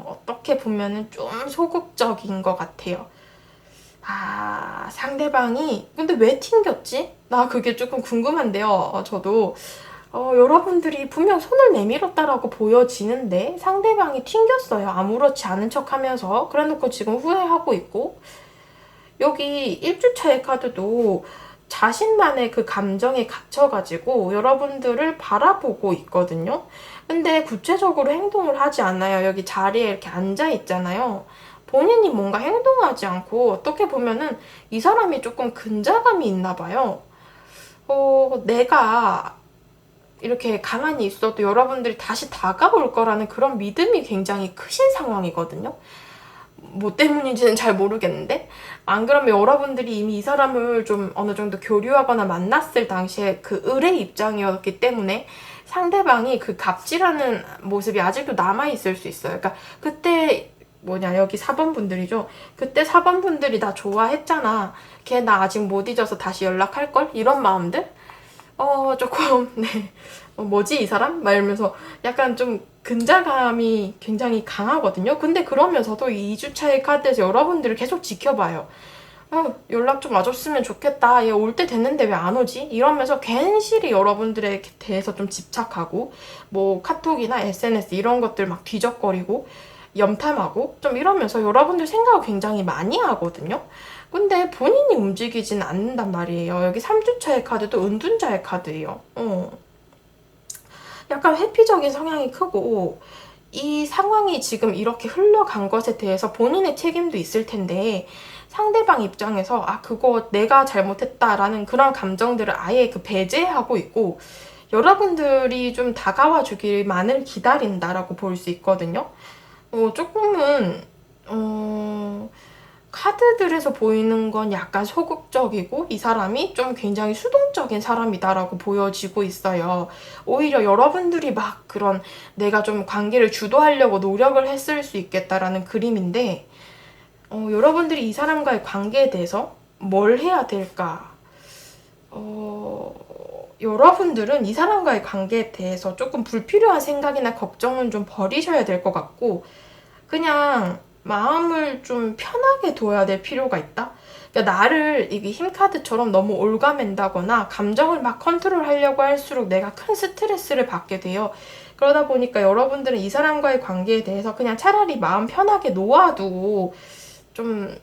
어떻게 보면은 좀 소극적인 것 같아요. 상대방이 근데 왜 튕겼지? 나 그게 조금 궁금한데요. 저도 여러분들이 분명 손을 내밀었다라고 보여지는데 상대방이 튕겼어요. 아무렇지 않은 척 하면서. 그래놓고 지금 후회하고 있고, 여기 1주차의 카드도 자신만의 그 감정에 갇혀가지고 여러분들을 바라보고 있거든요. 근데 구체적으로 행동을 하지 않아요. 여기 자리에 이렇게 앉아 있잖아요. 본인이 뭔가 행동하지 않고, 어떻게 보면은 이 사람이 조금 근자감이 있나 봐요. 내가 이렇게 가만히 있어도 여러분들이 다시 다가올 거라는 그런 믿음이 굉장히 크신 상황이거든요. 뭐 때문인지는 잘 모르겠는데, 안 그러면 여러분들이 이미 이 사람을 좀 어느 정도 교류하거나 만났을 당시에 그 을의 입장이었기 때문에 상대방이 그 갑질하는 모습이 아직도 남아있을 수 있어요. 그러니까 그때 여기 4번 분들이죠. 그때 4번 분들이 나 좋아했잖아, 걔 나 아직 못 잊어서 다시 연락할걸? 이런 마음들? 조금 네, 뭐지 이 사람? 막 이러면서 약간 좀 근자감이 굉장히 강하거든요. 근데 그러면서도 이 2주차의 카드에서 여러분들을 계속 지켜봐요. 연락 좀 와줬으면 좋겠다, 얘 올 때 됐는데 왜 안 오지? 이러면서 괜시리 여러분들에 대해서 좀 집착하고, 뭐 카톡이나 SNS 이런 것들 막 뒤적거리고 염탐하고 좀 이러면서 여러분들 생각을 굉장히 많이 하거든요. 근데 본인이 움직이진 않는단 말이에요. 여기 3주차의 카드도 은둔자의 카드예요. 약간 회피적인 성향이 크고, 이 상황이 지금 이렇게 흘러간 것에 대해서 본인의 책임도 있을 텐데 상대방 입장에서 그거 내가 잘못했다라는 그런 감정들을 아예 배제하고 있고, 여러분들이 좀 다가와 주기만을 기다린다라고 볼 수 있거든요. 조금은 카드들에서 보이는 건 약간 소극적이고 이 사람이 좀 굉장히 수동적인 사람이다라고 보여지고 있어요. 오히려 여러분들이 막 그런 내가 좀 관계를 주도하려고 노력을 했을 수 있겠다라는 그림인데, 여러분들이 이 사람과의 관계에 대해서 뭘 해야 될까? 여러분들은 이 사람과의 관계에 대해서 조금 불필요한 생각이나 걱정은 좀 버리셔야 될 것 같고, 그냥 마음을 좀 편하게 둬야 될 필요가 있다? 그러니까 나를 이게 힘카드처럼 너무 올가맨다거나 감정을 막 컨트롤하려고 할수록 내가 큰 스트레스를 받게 돼요. 그러다 보니까 여러분들은 이 사람과의 관계에 대해서 그냥 차라리 마음 편하게 놓아두고 좀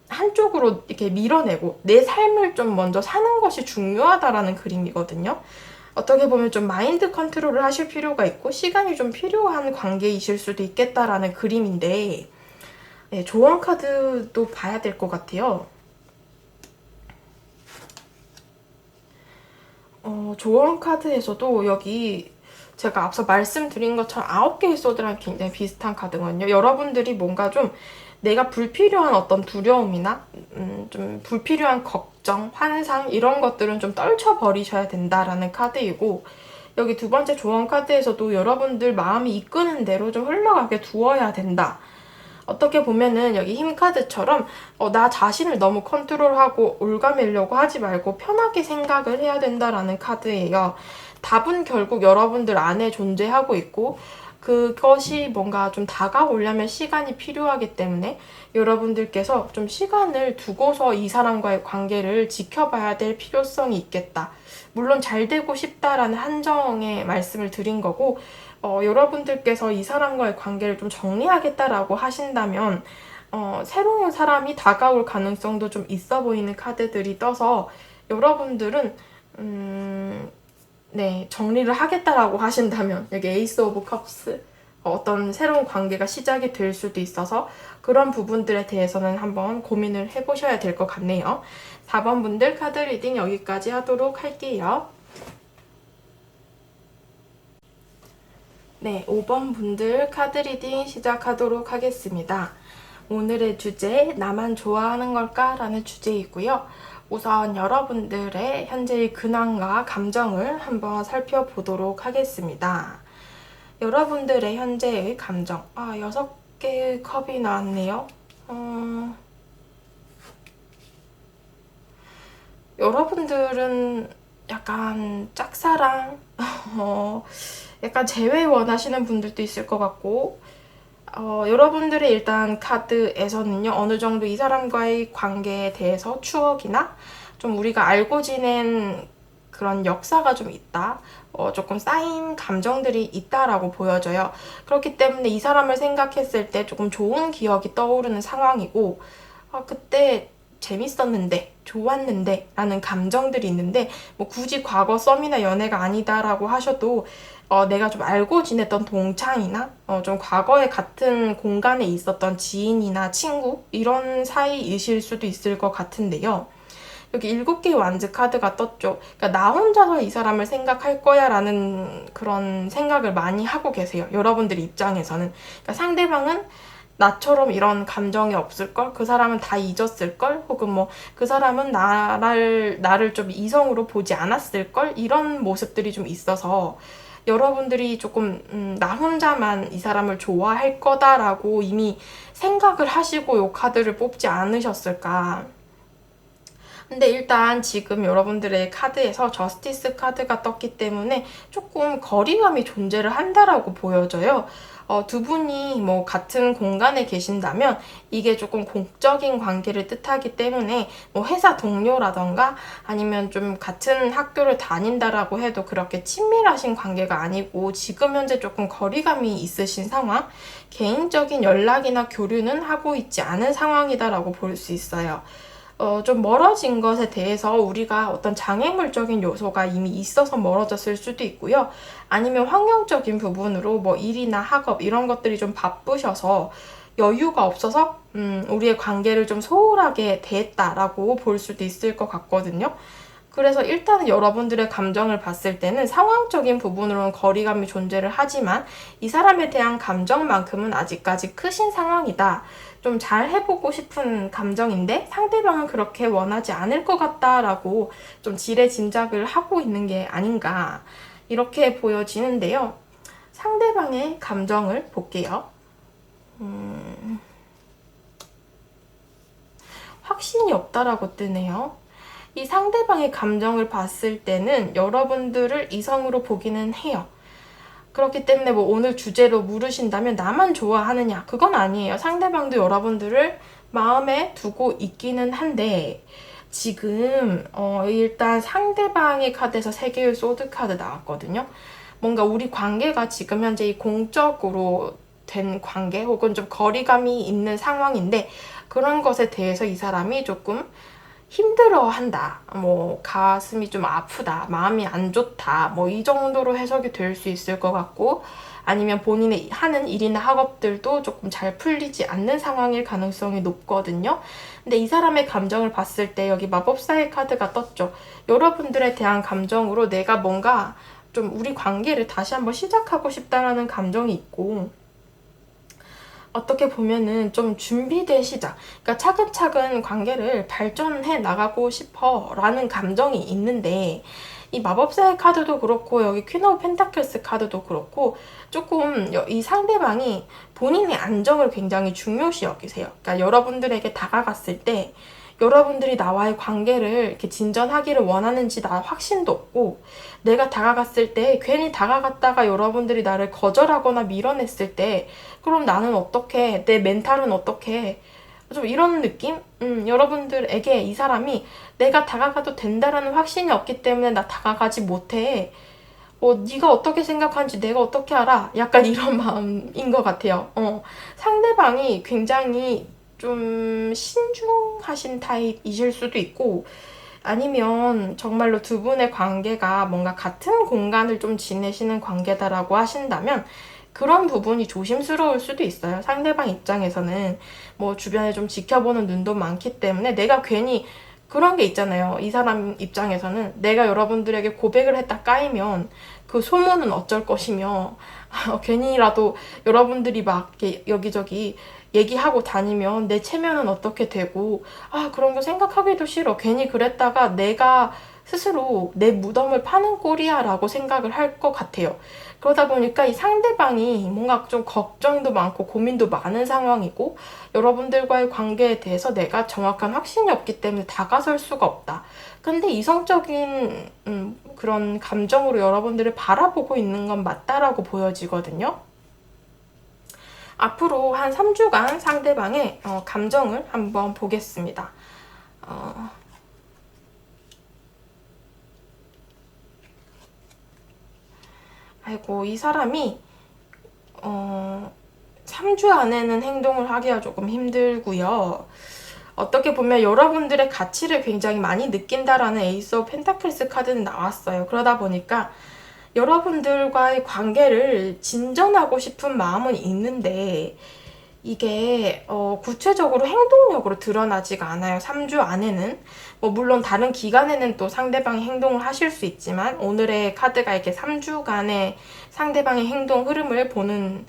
한쪽으로 이렇게 밀어내고 내 삶을 좀 먼저 사는 것이 중요하다라는 그림이거든요. 어떻게 보면 좀 마인드 컨트롤을 하실 필요가 있고 시간이 좀 필요한 관계이실 수도 있겠다라는 그림인데, 네, 조언 카드도 봐야 될 것 같아요. 조언 카드에서도 여기 제가 앞서 말씀드린 것처럼 9개의 소드랑 굉장히 비슷한 카드거든요. 여러분들이 뭔가 좀 내가 불필요한 어떤 두려움이나 좀 불필요한 걱정, 환상 이런 것들은 좀 떨쳐버리셔야 된다라는 카드이고, 여기 두 번째 조언 카드에서도 여러분들 마음이 이끄는 대로 좀 흘러가게 두어야 된다. 어떻게 보면은 여기 힘 카드처럼 나 자신을 너무 컨트롤하고 올가매려고 하지 말고 편하게 생각을 해야 된다라는 카드예요. 답은 결국 여러분들 안에 존재하고 있고, 그것이 뭔가 좀 다가오려면 시간이 필요하기 때문에 여러분들께서 좀 시간을 두고서 이 사람과의 관계를 지켜봐야 될 필요성이 있겠다. 물론 잘 되고 싶다라는 한정의 말씀을 드린 거고, 여러분들께서 이 사람과의 관계를 좀 정리하겠다라고 하신다면 새로운 사람이 다가올 가능성도 좀 있어 보이는 카드들이 떠서, 여러분들은 네, 정리를 하겠다라고 하신다면 여기 에이스 오브 컵스, 어떤 새로운 관계가 시작이 될 수도 있어서 그런 부분들에 대해서는 한번 고민을 해보셔야 될 것 같네요. 4번 분들 카드 리딩 여기까지 하도록 할게요. 네, 5번 분들 카드 리딩 시작하도록 하겠습니다. 오늘의 주제, 나만 좋아하는 걸까? 라는 주제이고요. 우선 여러분들의 현재의 근황과 감정을 한번 살펴보도록 하겠습니다. 여러분들의 현재의 감정, 6개의 컵이 나왔네요. 여러분들은 약간 짝사랑, 약간 재회 원하시는 분들도 있을 것 같고, 여러분들의 일단 카드에서는요, 어느 정도 이 사람과의 관계에 대해서 추억이나 좀 우리가 알고 지낸 그런 역사가 좀 있다. 조금 쌓인 감정들이 있다라고 보여져요. 그렇기 때문에 이 사람을 생각했을 때 조금 좋은 기억이 떠오르는 상황이고, 그때 재밌었는데, 좋았는데 라는 감정들이 있는데, 뭐 굳이 과거 썸이나 연애가 아니다라고 하셔도 내가 좀 알고 지냈던 동창이나 좀 과거에 같은 공간에 있었던 지인이나 친구 이런 사이이실 수도 있을 것 같은데요. 여기 7개의 완즈 카드가 떴죠. 그러니까 나 혼자서 이 사람을 생각할 거야 라는 그런 생각을 많이 하고 계세요. 여러분들 입장에서는. 그러니까 상대방은 나처럼 이런 감정이 없을걸? 그 사람은 다 잊었을걸? 혹은 뭐 그 사람은 나를 좀 이성으로 보지 않았을걸? 이런 모습들이 좀 있어서 여러분들이 조금 나 혼자만 이 사람을 좋아할 거다라고 이미 생각을 하시고 이 카드를 뽑지 않으셨을까. 근데 일단 지금 여러분들의 카드에서 저스티스 카드가 떴기 때문에 조금 거리감이 존재를 한다라고 보여져요. 두 분이 뭐 같은 공간에 계신다면 이게 조금 공적인 관계를 뜻하기 때문에 뭐 회사 동료라던가 아니면 좀 같은 학교를 다닌다라고 해도 그렇게 친밀하신 관계가 아니고 지금 현재 조금 거리감이 있으신 상황, 개인적인 연락이나 교류는 하고 있지 않은 상황이다라고 볼 수 있어요. 좀 멀어진 것에 대해서 우리가 어떤 장애물적인 요소가 이미 있어서 멀어졌을 수도 있고요. 아니면 환경적인 부분으로 뭐 일이나 학업 이런 것들이 좀 바쁘셔서 여유가 없어서 우리의 관계를 좀 소홀하게 대했다라고 볼 수도 있을 것 같거든요. 그래서 일단은 여러분들의 감정을 봤을 때는 상황적인 부분으로는 거리감이 존재를 하지만 이 사람에 대한 감정만큼은 아직까지 크신 상황이다. 좀 잘 해보고 싶은 감정인데 상대방은 그렇게 원하지 않을 것 같다라고 좀 지레 짐작을 하고 있는 게 아닌가 이렇게 보여지는데요. 상대방의 감정을 볼게요. 확신이 없다라고 뜨네요. 이 상대방의 감정을 봤을 때는 여러분들을 이성으로 보기는 해요. 그렇기 때문에 뭐 오늘 주제로 물으신다면 나만 좋아하느냐? 그건 아니에요. 상대방도 여러분들을 마음에 두고 있기는 한데 지금 일단 상대방의 카드에서 3개의 소드 카드 나왔거든요. 뭔가 우리 관계가 지금 현재 이 공적으로 된 관계 혹은 좀 거리감이 있는 상황인데 그런 것에 대해서 이 사람이 조금 힘들어한다, 뭐 가슴이 좀 아프다, 마음이 안 좋다, 뭐 이 정도로 해석이 될 수 있을 것 같고, 아니면 본인의 하는 일이나 학업들도 조금 잘 풀리지 않는 상황일 가능성이 높거든요. 근데 이 사람의 감정을 봤을 때 여기 마법사의 카드가 떴죠. 여러분들에 대한 감정으로 내가 뭔가 좀 우리 관계를 다시 한번 시작하고 싶다라는 감정이 있고, 어떻게 보면은 좀 준비된 시작, 그러니까 차근차근 관계를 발전해 나가고 싶어 라는 감정이 있는데, 이 마법사의 카드도 그렇고 여기 퀸 오브 펜타클스 카드도 그렇고 조금 이 상대방이 본인의 안정을 굉장히 중요시 여기세요. 그러니까 여러분들에게 다가갔을 때 여러분들이 나와의 관계를 이렇게 진전하기를 원하는지 나 확신도 없고, 내가 다가갔을 때 괜히 다가갔다가 여러분들이 나를 거절하거나 밀어냈을 때 그럼 나는 어떻게, 내 멘탈은 어떻게, 좀 이런 느낌? 여러분들에게 이 사람이 내가 다가가도 된다라는 확신이 없기 때문에 나 다가가지 못해. 네가 어떻게 생각하는지 내가 어떻게 알아? 약간 이런 마음인 것 같아요. 상대방이 굉장히 좀 신중하신 타입이실 수도 있고, 아니면 정말로 두 분의 관계가 뭔가 같은 공간을 좀 지내시는 관계다라고 하신다면 그런 부분이 조심스러울 수도 있어요. 상대방 입장에서는 뭐 주변에 좀 지켜보는 눈도 많기 때문에 내가 괜히, 그런 게 있잖아요. 이 사람 입장에서는 내가 여러분들에게 고백을 했다 까이면 그 소문은 어쩔 것이며, 괜히라도 여러분들이 막 이렇게 여기저기 얘기하고 다니면 내 체면은 어떻게 되고, 그런 거 생각하기도 싫어. 괜히 그랬다가 내가 스스로 내 무덤을 파는 꼴이야 라고 생각을 할 것 같아요. 그러다 보니까 이 상대방이 뭔가 좀 걱정도 많고 고민도 많은 상황이고, 여러분들과의 관계에 대해서 내가 정확한 확신이 없기 때문에 다가설 수가 없다. 근데 이성적인 그런 감정으로 여러분들을 바라보고 있는 건 맞다라고 보여지거든요. 앞으로 한 3주간 상대방의 감정을 한번 보겠습니다. 아이고, 이 사람이 3주 안에는 행동을 하기가 조금 힘들고요. 어떻게 보면 여러분들의 가치를 굉장히 많이 느낀다라는 에이스 오브 펜타클스 카드는 나왔어요. 그러다 보니까 여러분들과의 관계를 진전하고 싶은 마음은 있는데 이게 구체적으로 행동력으로 드러나지가 않아요. 3주 안에는. 뭐 물론 다른 기간에는 또 상대방이 행동을 하실 수 있지만, 오늘의 카드가 이렇게 3주간의 상대방의 행동 흐름을 보는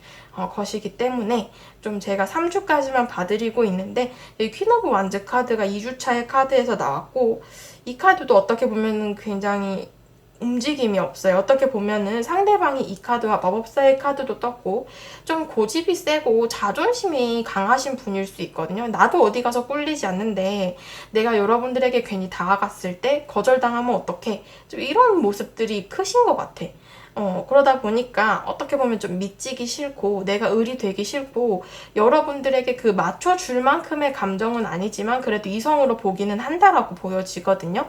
것이기 때문에 좀 제가 3주까지만 봐드리고 있는데, 이 퀸 오브 완즈 카드가 2주차의 카드에서 나왔고, 이 카드도 어떻게 보면 굉장히 움직임이 없어요. 어떻게 보면은 상대방이 이 카드와 마법사의 카드도 떴고 좀 고집이 세고 자존심이 강하신 분일 수 있거든요. 나도 어디 가서 꿀리지 않는데 내가 여러분들에게 괜히 다가갔을 때 거절당하면 어떡해, 좀 이런 모습들이 크신 것 같아. 그러다 보니까 어떻게 보면 좀 미치기 싫고 내가 을이 되기 싫고, 여러분들에게 그 맞춰줄 만큼의 감정은 아니지만 그래도 이성으로 보기는 한다라고 보여지거든요.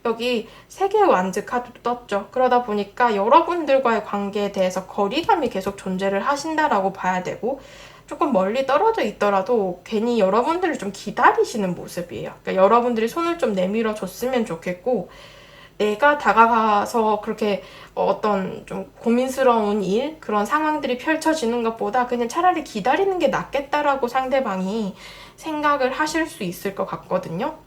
여기 3개의 완즈 카드도 떴죠. 그러다 보니까 여러분들과의 관계에 대해서 거리감이 계속 존재를 하신다라고 봐야 되고, 조금 멀리 떨어져 있더라도 괜히 여러분들을 좀 기다리시는 모습이에요. 그러니까 여러분들이 손을 좀 내밀어 줬으면 좋겠고, 내가 다가가서 그렇게 어떤 좀 고민스러운 일, 그런 상황들이 펼쳐지는 것보다 그냥 차라리 기다리는 게 낫겠다라고 상대방이 생각을 하실 수 있을 것 같거든요.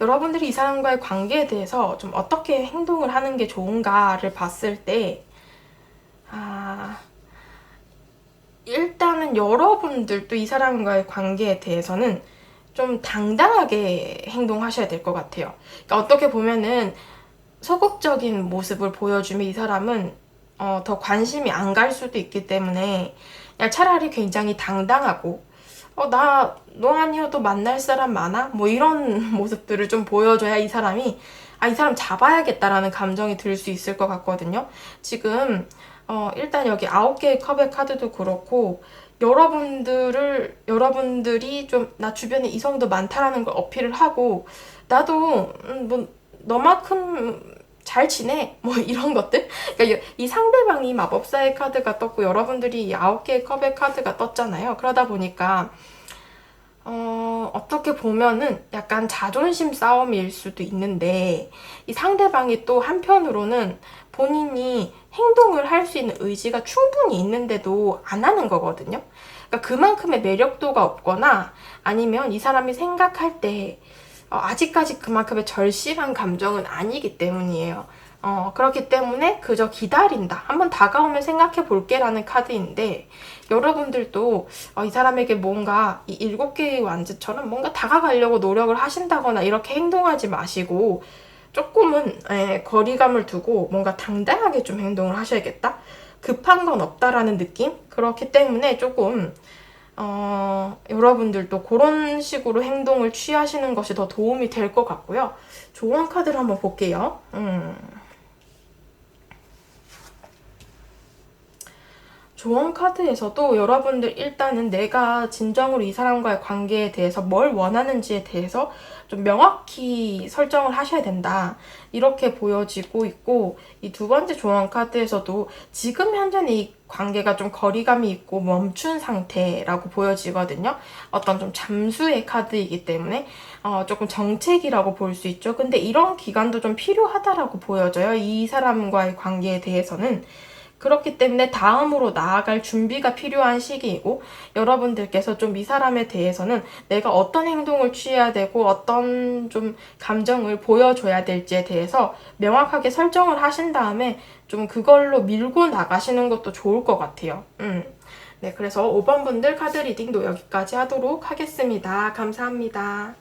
여러분들이 이 사람과의 관계에 대해서 좀 어떻게 행동을 하는 게 좋은가를 봤을 때, 일단은 여러분들도 이 사람과의 관계에 대해서는 좀 당당하게 행동하셔야 될 것 같아요. 그러니까 어떻게 보면은 소극적인 모습을 보여주면 이 사람은 더 관심이 안 갈 수도 있기 때문에 그냥 차라리 굉장히 당당하고, 너 아니어도 만날 사람 많아? 뭐 이런 모습들을 좀 보여줘야 이 사람이, 이 사람 잡아야겠다라는 감정이 들 수 있을 것 같거든요. 지금 일단 여기 9개의 컵의 카드도 그렇고, 여러분들이 좀 나 주변에 이성도 많다라는 걸 어필을 하고, 나도 뭐 너만큼 잘 지내, 뭐 이런 것들. 그러니까 이 상대방이 마법사의 카드가 떴고 여러분들이 이 9개의 컵의 카드가 떴잖아요. 그러다 보니까 어떻게 보면은 약간 자존심 싸움일 수도 있는데, 이 상대방이 또 한편으로는 본인이 행동을 할 수 있는 의지가 충분히 있는데도 안 하는 거거든요. 그러니까 그만큼의 매력도가 없거나 아니면 이 사람이 생각할 때 아직까지 그만큼의 절실한 감정은 아니기 때문이에요. 그렇기 때문에 그저 기다린다. 한번 다가오면 생각해 볼게라는 카드인데, 여러분들도 이 사람에게 뭔가 이 7개의 완즈처럼 뭔가 다가가려고 노력을 하신다거나 이렇게 행동하지 마시고, 조금은 거리감을 두고 뭔가 당당하게 좀 행동을 하셔야겠다. 급한 건 없다라는 느낌? 그렇기 때문에 조금 여러분들도 그런 식으로 행동을 취하시는 것이 더 도움이 될 것 같고요. 조언 카드를 한번 볼게요. 조언 카드에서도 여러분들 일단은 내가 진정으로 이 사람과의 관계에 대해서 뭘 원하는지에 대해서 좀 명확히 설정을 하셔야 된다. 이렇게 보여지고 있고, 이 두 번째 조언 카드에서도 지금 현재는 이 관계가 좀 거리감이 있고 멈춘 상태라고 보여지거든요. 어떤 좀 잠수의 카드이기 때문에 조금 정책이라고 볼 수 있죠. 근데 이런 기간도 좀 필요하다라고 보여져요. 이 사람과의 관계에 대해서는. 그렇기 때문에 다음으로 나아갈 준비가 필요한 시기이고, 여러분들께서 좀 이 사람에 대해서는 내가 어떤 행동을 취해야 되고 어떤 좀 감정을 보여줘야 될지에 대해서 명확하게 설정을 하신 다음에 좀 그걸로 밀고 나가시는 것도 좋을 것 같아요. 네, 그래서 5번 분들 카드 리딩도 여기까지 하도록 하겠습니다. 감사합니다.